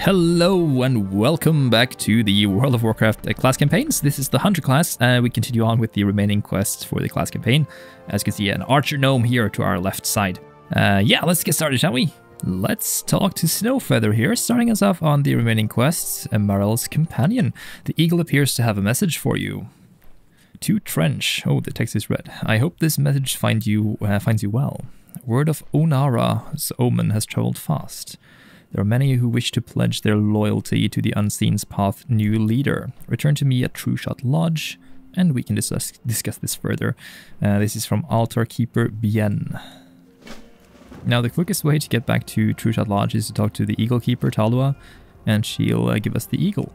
Hello and welcome back to the World of Warcraft class campaigns. This is the Hunter class. We continue on with the remaining quests for the class campaign. As you can see, an archer gnome here to our left side. Yeah, let's get started, shall we? Let's talk to Snowfeather here, starting us off on the remaining quests. Marel's companion. The eagle appears to have a message for you. To Trench. Oh, the text is red. I hope this message finds you well. Word of Onara's omen has traveled fast. There are many who wish to pledge their loyalty to the Unseen's Path new leader. Return to me at Trueshot Lodge, and we can discuss this further. This is from Altar Keeper Bien. Now, the quickest way to get back to Trueshot Lodge is to talk to the Eagle Keeper, Talua, and she'll give us the eagle.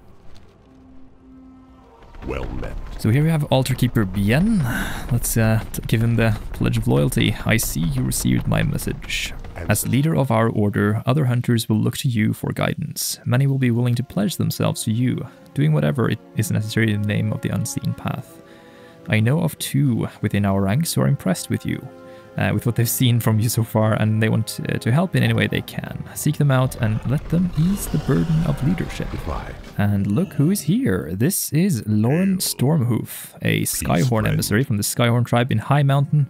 Well met. So here we have Altar Keeper Bien. Let's give him the pledge of loyalty. I see you received my message. As leader of our order, other hunters will look to you for guidance. Many will be willing to pledge themselves to you, doing whatever it is necessary in the name of the Unseen Path. I know of 2 within our ranks who are impressed with you, with what they've seen from you so far, and they want to help in any way they can. Seek them out and let them ease the burden of leadership. Goodbye. And look who is here. This is Lauren Stormhoof, a Skyhorn emissary from the Skyhorn tribe in High Mountain.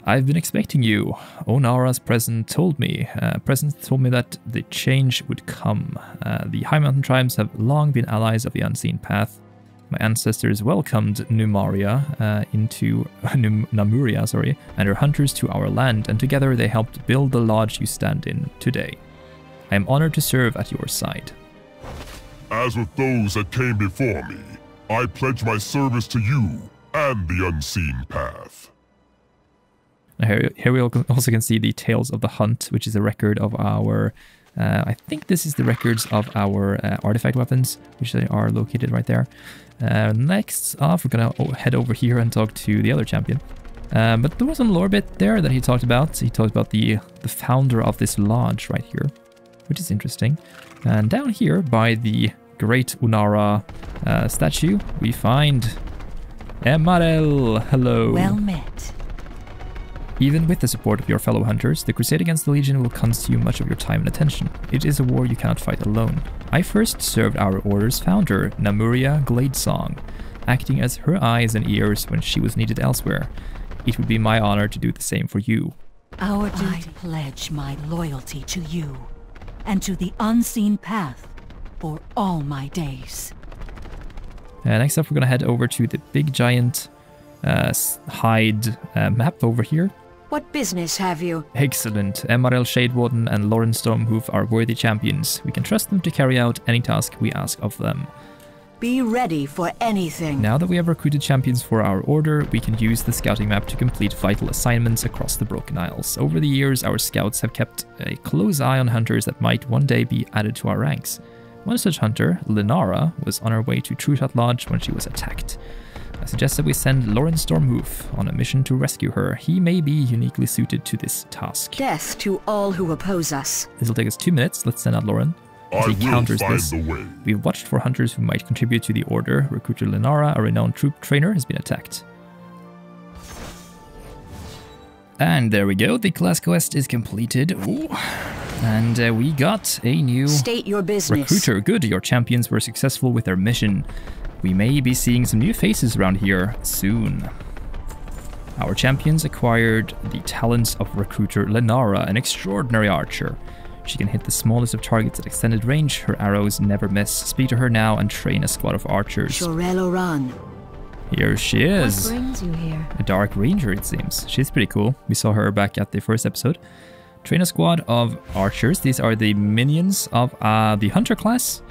I've been expecting you. Onara's presence told me that the change would come. The High Mountain tribes have long been allies of the Unseen Path. My ancestors welcomed Namuria, and her hunters to our land, and together they helped build the lodge you stand in today. I am honored to serve at your side. As with those that came before me, I pledge my service to you and the Unseen Path. Here we also can see the Tales of the Hunt, which is a record of our... I think this is the records of our artifact weapons, which they are located right there. Next off, we're going to head over here and talk to the other champion. But there was some lore bit there that he talked about. He talked about the founder of this lodge right here, which is interesting. And down here by the Great Onara statue, we find Marel. Hello. Well met. Even with the support of your fellow hunters, the crusade against the Legion will consume much of your time and attention. It is a war you cannot fight alone. I first served our order's founder, Namuria Gladesong, acting as her eyes and ears when she was needed elsewhere. It would be my honor to do the same for you. I pledge my loyalty to you, and to the Unseen Path, for all my days. Next up, we're going to head over to the big giant hide map over here. What business have you? Excellent. Marel Shadewarden and Lauren Stormhoof are worthy champions. We can trust them to carry out any task we ask of them. Be ready for anything. Now that we have recruited champions for our order, we can use the scouting map to complete vital assignments across the Broken Isles. Over the years, our scouts have kept a close eye on hunters that might one day be added to our ranks. One such hunter, Lenara, was on her way to Trueshot Lodge when she was attacked. I suggest that we send Lauren Stormhoof on a mission to rescue her. He may be uniquely suited to this task. Death to all who oppose us. This will take us 2 minutes. Let's send out Lauren. As he counters this, we've watched for hunters who might contribute to the order. Recruiter Lenara, a renowned troop trainer, has been attacked. And there we go. The class quest is completed. Ooh. And we got a new State your business. Recruiter. Good. Your champions were successful with their mission. We may be seeing some new faces around here soon. Our champions acquired the talents of Recruiter Lenara, an extraordinary archer. She can hit the smallest of targets at extended range. Her arrows never miss. Speak to her now and train a squad of archers. Shorel Oran. Here she is. What brings you here? A Dark Ranger, it seems. She's pretty cool. We saw her back at the first episode. Train a squad of archers. These are the minions of the Hunter class.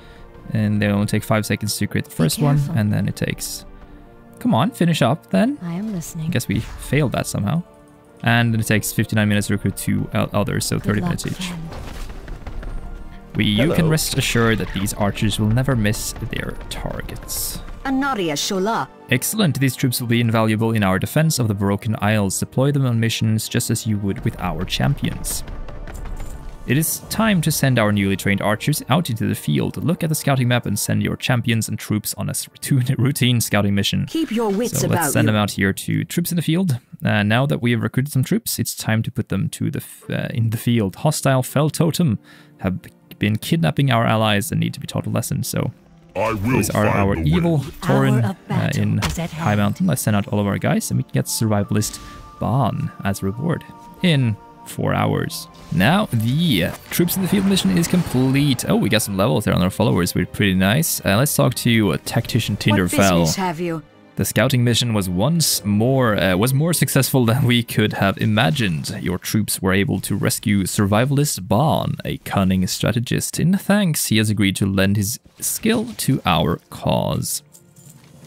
And they only take 5 seconds to create the first one, and then it takes... Come on, finish up then. I am listening. I guess we failed that somehow. And it takes 59 minutes to recruit 2 others, so 30 minutes each. You can rest assured that these archers will never miss their targets. Anaria Shola. Excellent. These troops will be invaluable in our defense of the Broken Isles. Deploy them on missions just as you would with our champions. It is time to send our newly trained archers out into the field. Look at the scouting map and send your champions and troops on a routine scouting mission. Keep your wits about you. Let's send them out here to troops in the field. Now that we have recruited some troops, it's time to put them to in the field. Hostile Fell Totem have been kidnapping our allies and need to be taught a lesson, so... I will Those are our find the evil way. Tauren battle in is at High hand. Mountain. Let's send out all of our guys and we can get Survivalist Ban as reward in 4 hours. Now, the Troops in the Field mission is complete. Oh, we got some levels there on our followers, which is pretty nice. Let's talk to Tactician What business Tinderfell. have you? The scouting mission was more successful than we could have imagined. Your troops were able to rescue Survivalist Ban, a cunning strategist. In thanks, he has agreed to lend his skill to our cause.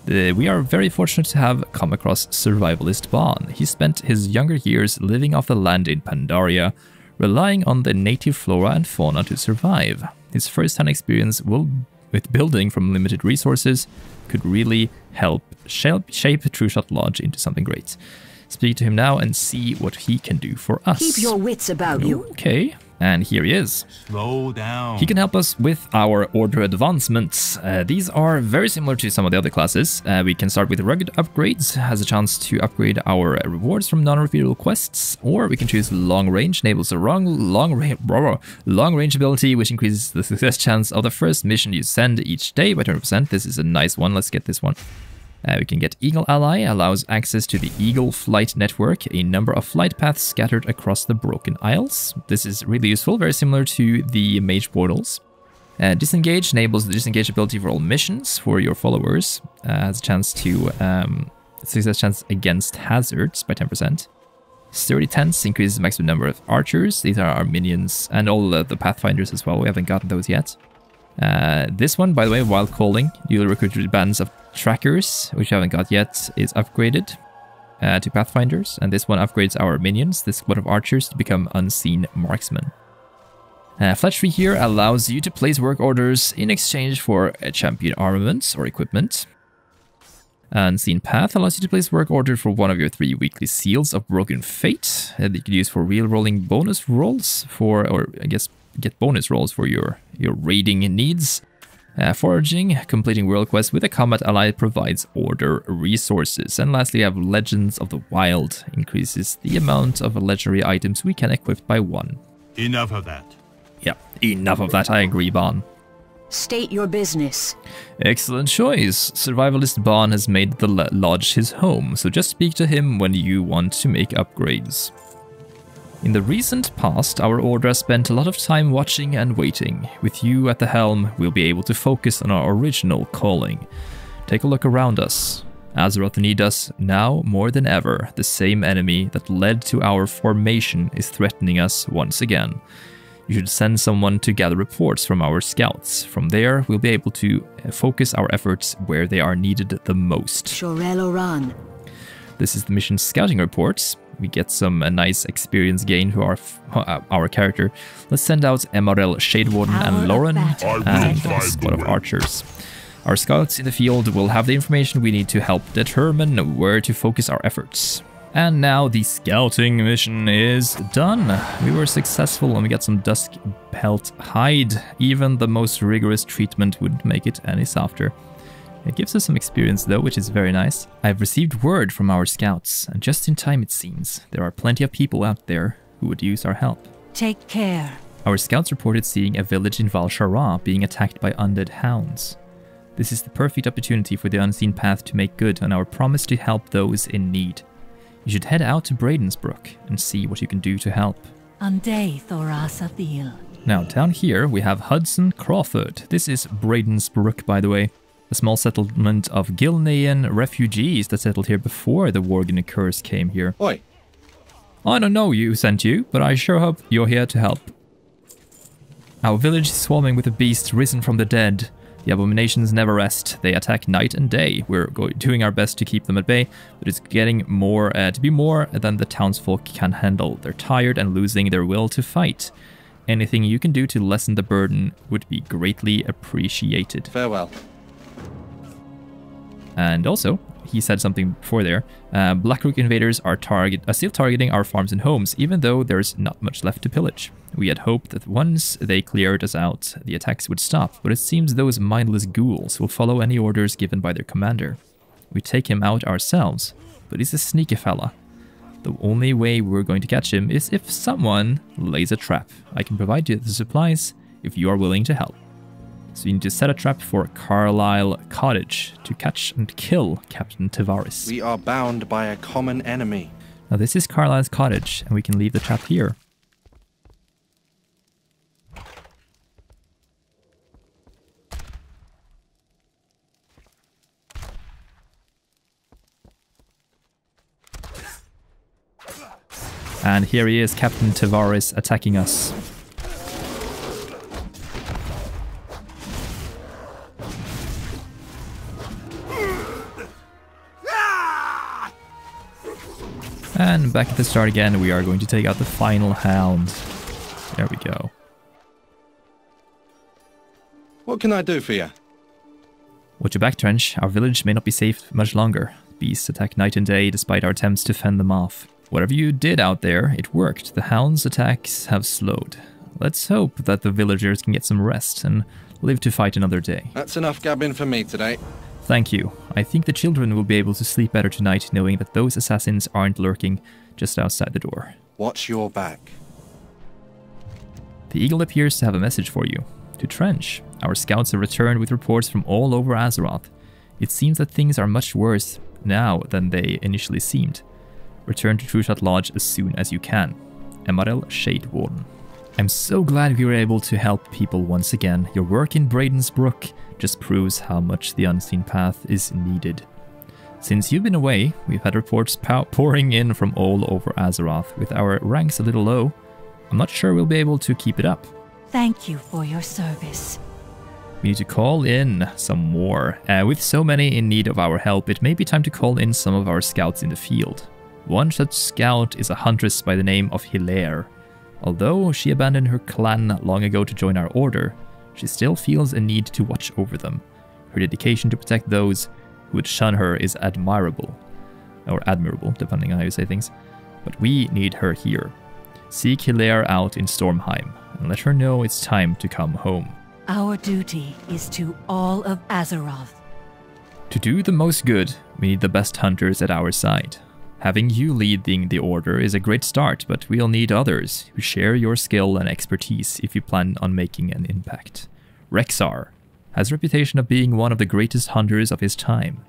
We are very fortunate to have come across Survivalist Ban. He spent his younger years living off the land in Pandaria, relying on the native flora and fauna to survive. His first-hand experience with building from limited resources could really help shape True Shot Lodge into something great. Speak to him now and see what he can do for us. Keep your wits about you. Okay, and here he is. Slow down. He can help us with our order advancements. These are very similar to some of the other classes. We can start with rugged upgrades, has a chance to upgrade our rewards from non-repeatable quests, or we can choose long range, enables a long range ability, which increases the success chance of the first mission you send each day by 20%. This is a nice one. Let's get this one. We can get Eagle Ally, allows access to the Eagle Flight Network, a number of flight paths scattered across the Broken Isles. This is really useful, very similar to the Mage Portals. Disengage enables the disengage ability for all missions for your followers. Has a chance to success chance against hazards by 10%. Sturdy Tents increases the maximum number of archers. These are our minions and all the Pathfinders as well. We haven't gotten those yet. This one, by the way, Wild Calling, you'll recruit bands of trackers, which I haven't got yet, is upgraded to Pathfinders, and this one upgrades our minions, this squad of archers, to become unseen marksmen. Fletch Tree here allows you to place work orders in exchange for champion armaments or equipment. Unseen Path allows you to place work order for one of your 3 weekly seals of Broken Fate that you can use for real-rolling bonus rolls for, or I guess get bonus rolls for your raiding needs. Foraging, completing world quests with a combat ally provides order resources. And lastly, we have Legends of the Wild, increases the amount of legendary items we can equip by 1. Enough of that. Yeah, enough of that, I agree, Ban. State your business. Excellent choice. Survivalist Ban has made the lodge his home, so just speak to him when you want to make upgrades. In the recent past, our order has spent a lot of time watching and waiting. With you at the helm, we'll be able to focus on our original calling. Take a look around us. Azeroth need us now more than ever. The same enemy that led to our formation is threatening us once again. You should send someone to gather reports from our scouts. From there, we'll be able to focus our efforts where they are needed the most. Shorel Oran. This is the mission scouting reports. We get some nice experience gain for our character. Let's send out Emerald, Shadewarden, and Lauren, and a squad of archers. Our scouts in the field will have the information we need to help determine where to focus our efforts. And now the scouting mission is done. We were successful and we got some Dusk Pelt hide. Even the most rigorous treatment wouldn't make it any softer. It gives us some experience though, which is very nice. I've received word from our scouts, and just in time it seems. There are plenty of people out there who would use our help. Take care. Our scouts reported seeing a village in Val Shara being attacked by undead hounds. This is the perfect opportunity for the Unseen Path to make good on our promise to help those in need. You should head out to Bradensbrook and see what you can do to help. Ande Thorasathil. Now down here we have Hudson Crawford. This is Bradensbrook, by the way. A small settlement of Gilnean refugees that settled here before the Worgen curse came here. Oi. I don't know who sent you, but I sure hope you're here to help. Our village is swarming with the beasts risen from the dead. The abominations never rest. They attack night and day. We're doing our best to keep them at bay, but it's getting more to be more than the townsfolk can handle. They're tired and losing their will to fight. Anything you can do to lessen the burden would be greatly appreciated. Farewell. And also, he said something before there, Blackrook invaders are still targeting our farms and homes, even though there's not much left to pillage. We had hoped that once they cleared us out, the attacks would stop, but it seems those mindless ghouls will follow any orders given by their commander. We take him out ourselves, but he's a sneaky fella. The only way we're going to catch him is if someone lays a trap. I can provide you the supplies if you are willing to help. So you need to set a trap for Carlisle Cottage to catch and kill Captain Tavares. We are bound by a common enemy. Now this is Carlisle's cottage, and we can leave the trap here. And here he is, Captain Tavares, attacking us. And back at the start again, we are going to take out the final hound. There we go. What can I do for you? Watch your back, Trench. Our village may not be safe much longer. Beasts attack night and day despite our attempts to fend them off. Whatever you did out there, it worked. The hounds' attacks have slowed. Let's hope that the villagers can get some rest and live to fight another day. That's enough gabbing for me today. Thank you. I think the children will be able to sleep better tonight knowing that those assassins aren't lurking just outside the door. Watch your back. The Eagle appears to have a message for you. To Trench, our scouts have returned with reports from all over Azeroth. It seems that things are much worse now than they initially seemed. Return to Trueshot Lodge as soon as you can. Emarel Shadewarden. I'm so glad we were able to help people once again. Your work in Braiden's Brook just proves how much the Unseen Path is needed. Since you've been away, we've had reports pouring in from all over Azeroth. With our ranks a little low, I'm not sure we'll be able to keep it up. Thank you for your service. We need to call in some more. With so many in need of our help, it may be time to call in some of our scouts in the field. One such scout is a huntress by the name of Hilaire. Although she abandoned her clan long ago to join our order, she still feels a need to watch over them. Her dedication to protect those who would shun her is admirable. Or admirable, depending on how you say things. But we need her here. Seek Hilaire out in Stormheim, and let her know it's time to come home. Our duty is to all of Azeroth. To do the most good, we need the best hunters at our side. Having you leading the order is a great start, but we'll need others who share your skill and expertise if you plan on making an impact. Rexxar has a reputation of being one of the greatest hunters of his time,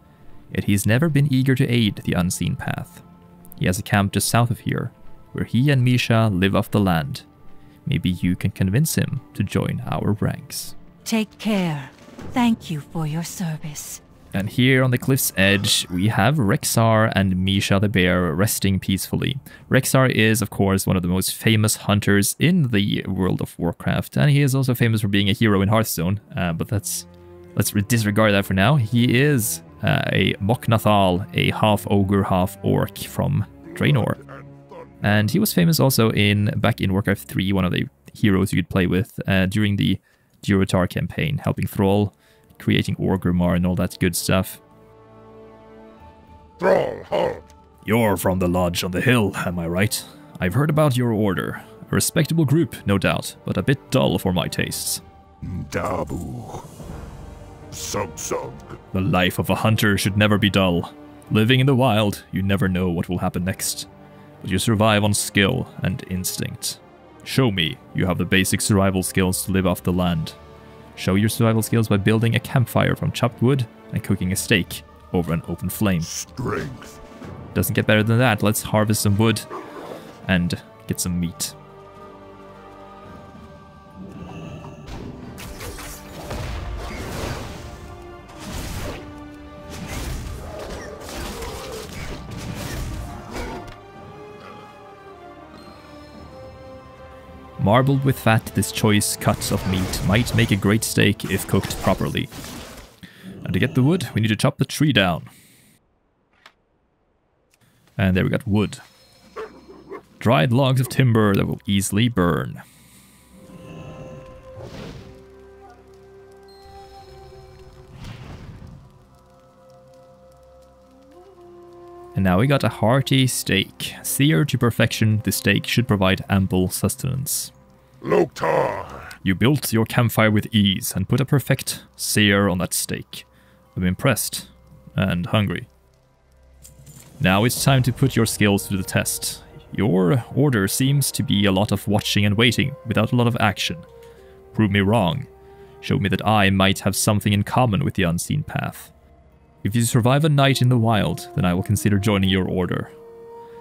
yet he's never been eager to aid the Unseen Path. He has a camp just south of here, where he and Misha live off the land. Maybe you can convince him to join our ranks. Take care. Thank you for your service. And here on the cliff's edge, we have Rexxar and Misha the Bear resting peacefully. Rexxar is, of course, one of the most famous hunters in the World of Warcraft, and he is also famous for being a hero in Hearthstone, but let's disregard that for now. He is a Mok'Nathal, a half-ogre, half-orc from Draenor. And he was famous also back in Warcraft 3, one of the heroes you could play with during the Durotar campaign, helping Thrall, creating Orgrimmar and all that good stuff. Thrall, You're from the lodge on the hill, am I right? I've heard about your order. A respectable group, no doubt, but a bit dull for my tastes. Dabu. Sug. The life of a hunter should never be dull. Living in the wild, you never know what will happen next. But you survive on skill and instinct. Show me you have the basic survival skills to live off the land. Show your survival skills by building a campfire from chopped wood and cooking a steak over an open flame. Strength. Doesn't get better than that. Let's harvest some wood and get some meat. Marbled with fat, this choice cut of meat might make a great steak if cooked properly. And to get the wood, we need to chop the tree down. And there we got wood. Dried logs of timber that will easily burn. And now we got a hearty steak. Seared to perfection, the steak should provide ample sustenance. Loktar. You built your campfire with ease and put a perfect sear on that steak. I'm impressed and hungry. Now it's time to put your skills to the test. Your order seems to be a lot of watching and waiting without a lot of action. Prove me wrong. Show me that I might have something in common with the Unseen Path. If you survive a night in the wild, then I will consider joining your order.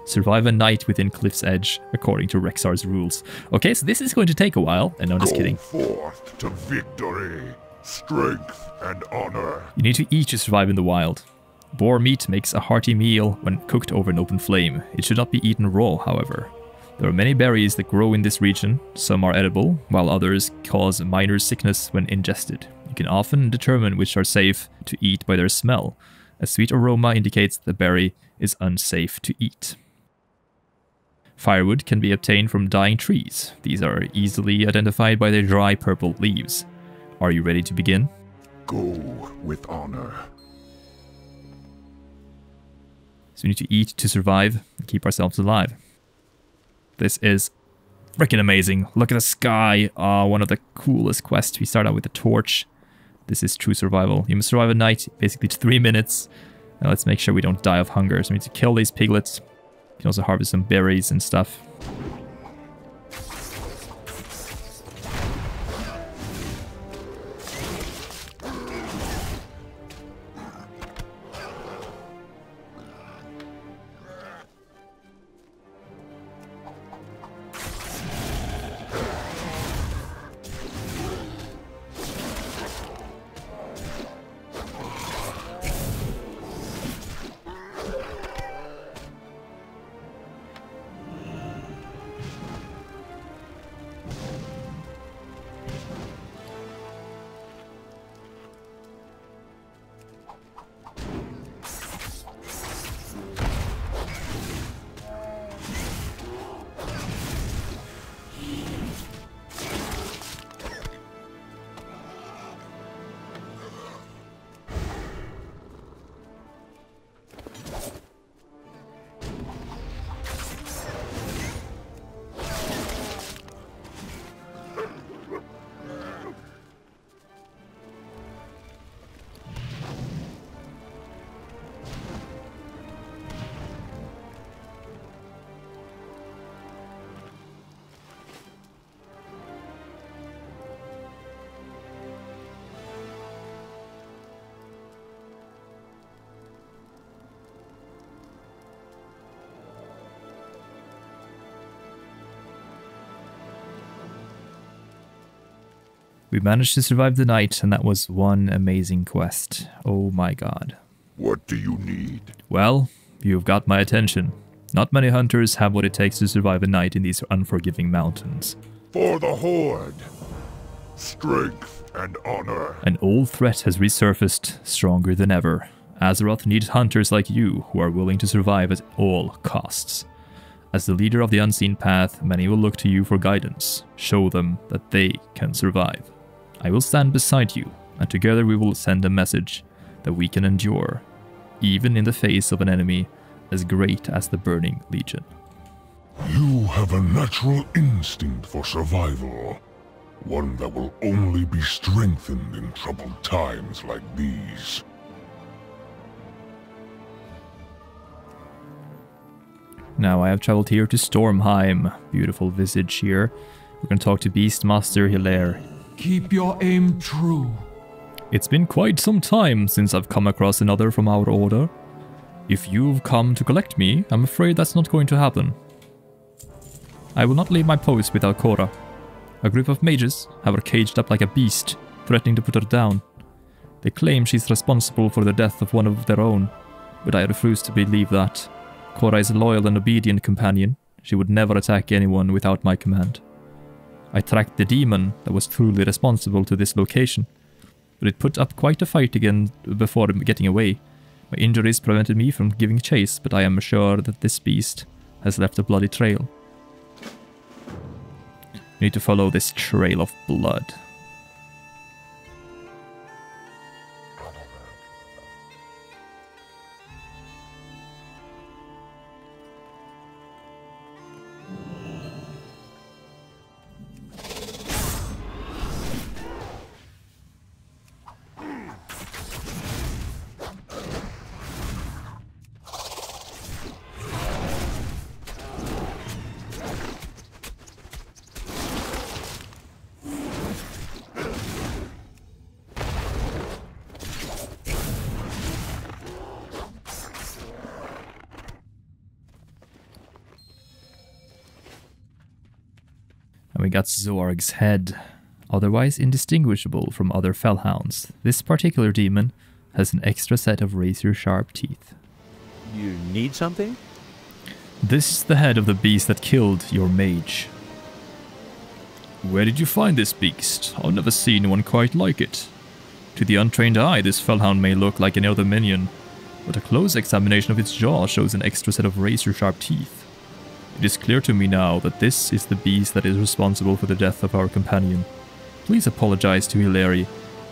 Survive a night within Cliff's Edge, according to Rexar's rules. Okay, so this is going to take a while, and no, just kidding. Forth to victory, strength, and honor. You need to eat to survive in the wild. Boar meat makes a hearty meal when cooked over an open flame. It should not be eaten raw, however. There are many berries that grow in this region. Some are edible, while others cause minor sickness when ingested. You can often determine which are safe to eat by their smell. A sweet aroma indicates the berry is unsafe to eat. Firewood can be obtained from dying trees. These are easily identified by their dry purple leaves. Are you ready to begin? Go with honor. So we need to eat to survive and keep ourselves alive. This is freaking amazing. Look at the sky. One of the coolest quests. We start out with a torch. This is true survival. You must survive a night, basically 3 minutes. Now let's make sure we don't die of hunger. So we need to kill these piglets. You can also harvest some berries and stuff. We managed to survive the night, and that was one amazing quest. Oh my god. What do you need? Well, you've got my attention. Not many hunters have what it takes to survive a night in these unforgiving mountains. For the Horde. Strength and honor. An old threat has resurfaced, stronger than ever. Azeroth needs hunters like you who are willing to survive at all costs. As the leader of the Unseen Path, many will look to you for guidance. Show them that they can survive. I will stand beside you, and together we will send a message that we can endure, even in the face of an enemy as great as the Burning Legion. You have a natural instinct for survival. One that will only be strengthened in troubled times like these. Now I have traveled here to Stormheim. Beautiful visage here. We're going to talk to Beastmaster Hilaire. Keep your aim true. It's been quite some time since I've come across another from our order. If you've come to collect me, I'm afraid that's not going to happen. I will not leave my post without Cora. A group of mages have her caged up like a beast, threatening to put her down. They claim she's responsible for the death of one of their own, but I refuse to believe that. Cora is a loyal and obedient companion. She would never attack anyone without my command. I tracked the demon that was truly responsible to this location, but it put up quite a fight again before getting away. My injuries prevented me from giving chase, but I am sure that this beast has left a bloody trail. We need to follow this trail of blood. we got Zorg's head. Otherwise indistinguishable from other fellhounds, this particular demon has an extra set of razor-sharp teeth. You need something? This is the head of the beast that killed your mage. Where did you find this beast? I've never seen one quite like it. To the untrained eye, this fellhound may look like any other minion, but a close examination of its jaw shows an extra set of razor-sharp teeth. It is clear to me now that this is the beast that is responsible for the death of our companion. Please apologize to Hilary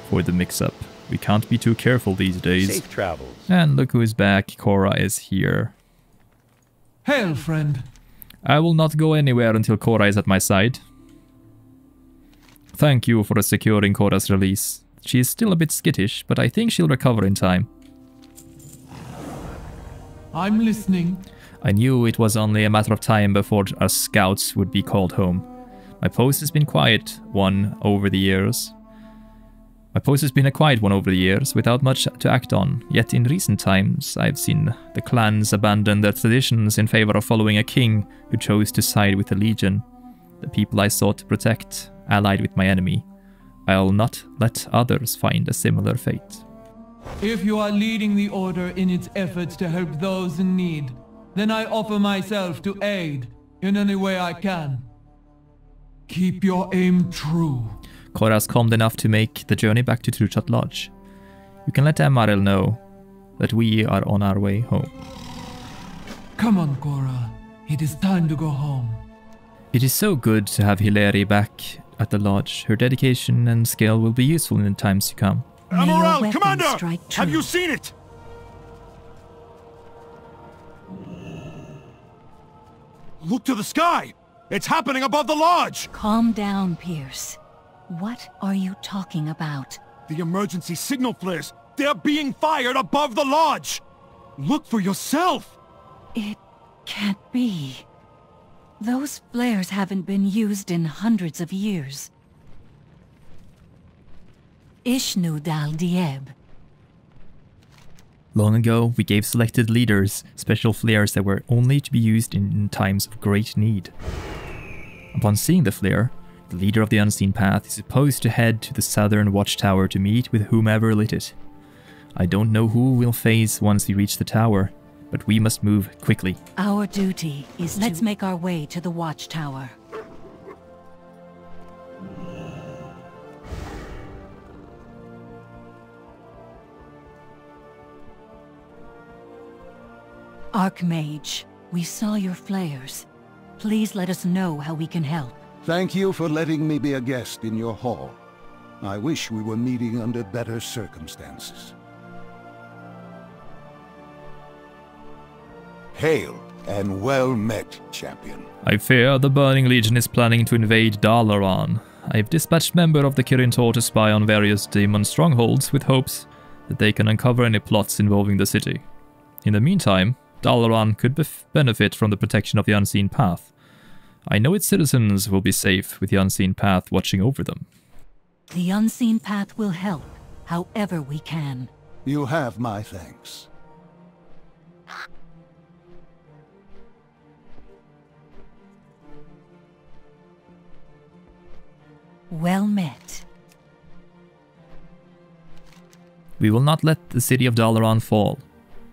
for the mix-up. We can't be too careful these days. Safe travels. And look who is back. Cora is here. Hail, friend. I will not go anywhere until Cora is at my side. Thank you for securing Cora's release. She is still a bit skittish, but I think she'll recover in time. I'm listening. I knew it was only a matter of time before our scouts would be called home. My post has been a quiet one over the years, without much to act on. Yet in recent times, I've seen the clans abandon their traditions in favor of following a king who chose to side with the Legion, the people I sought to protect, allied with my enemy. I'll not let others find a similar fate. If you are leading the Order in its efforts to help those in need, then I offer myself to aid in any way I can. Keep your aim true. Cora's calmed enough to make the journey back to Truchat Lodge. You can let Amaril know that we are on our way home. Come on, Cora. It is time to go home. It is so good to have Hilary back at the lodge. Her dedication and skill will be useful in the times to come. May your Amaral, weapons Commander! strike true. Have you seen it? Look to the sky! It's happening above the lodge! Calm down, Pierce. What are you talking about? The emergency signal flares! They're being fired above the lodge! Look for yourself! It can't be. Those flares haven't been used in hundreds of years. Ishnu Dal Dieb. Long ago, we gave selected leaders special flares that were only to be used in times of great need. Upon seeing the flare, the leader of the Unseen Path is supposed to head to the southern watchtower to meet with whomever lit it. I don't know who we'll face once we reach the tower, but we must move quickly. Our duty is Let's make our way to the watchtower. Archmage, we saw your flares. Please let us know how we can help. Thank you for letting me be a guest in your hall. I wish we were meeting under better circumstances. Hail, and well met, champion. I fear the Burning Legion is planning to invade Dalaran. I've dispatched member of the Kirin Tor to spy on various demon strongholds with hopes that they can uncover any plots involving the city. In the meantime, Dalaran could benefit from the protection of the Unseen Path. I know its citizens will be safe with the Unseen Path watching over them. The Unseen Path will help, however we can. You have my thanks. Well met. We will not let the city of Dalaran fall.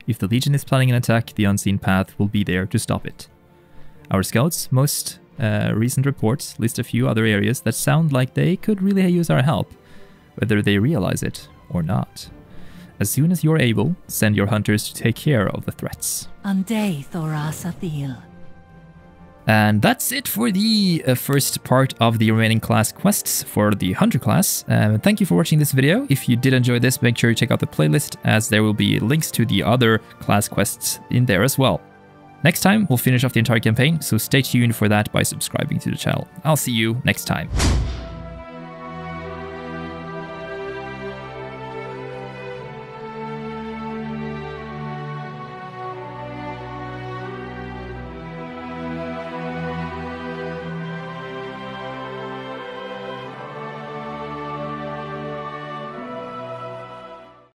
If the Legion is planning an attack, the Unseen Path will be there to stop it. Our scouts' most recent reports list a few other areas that sound like they could really use our help, whether they realize it or not. As soon as you're able, send your hunters to take care of the threats. Ande Thorasathil. And that's it for the first part of the remaining class quests for the Hunter class. Thank you for watching this video. If you did enjoy this, make sure you check out the playlist, as there will be links to the other class quests in there as well. Next time, we'll finish off the entire campaign, so stay tuned for that by subscribing to the channel. I'll see you next time.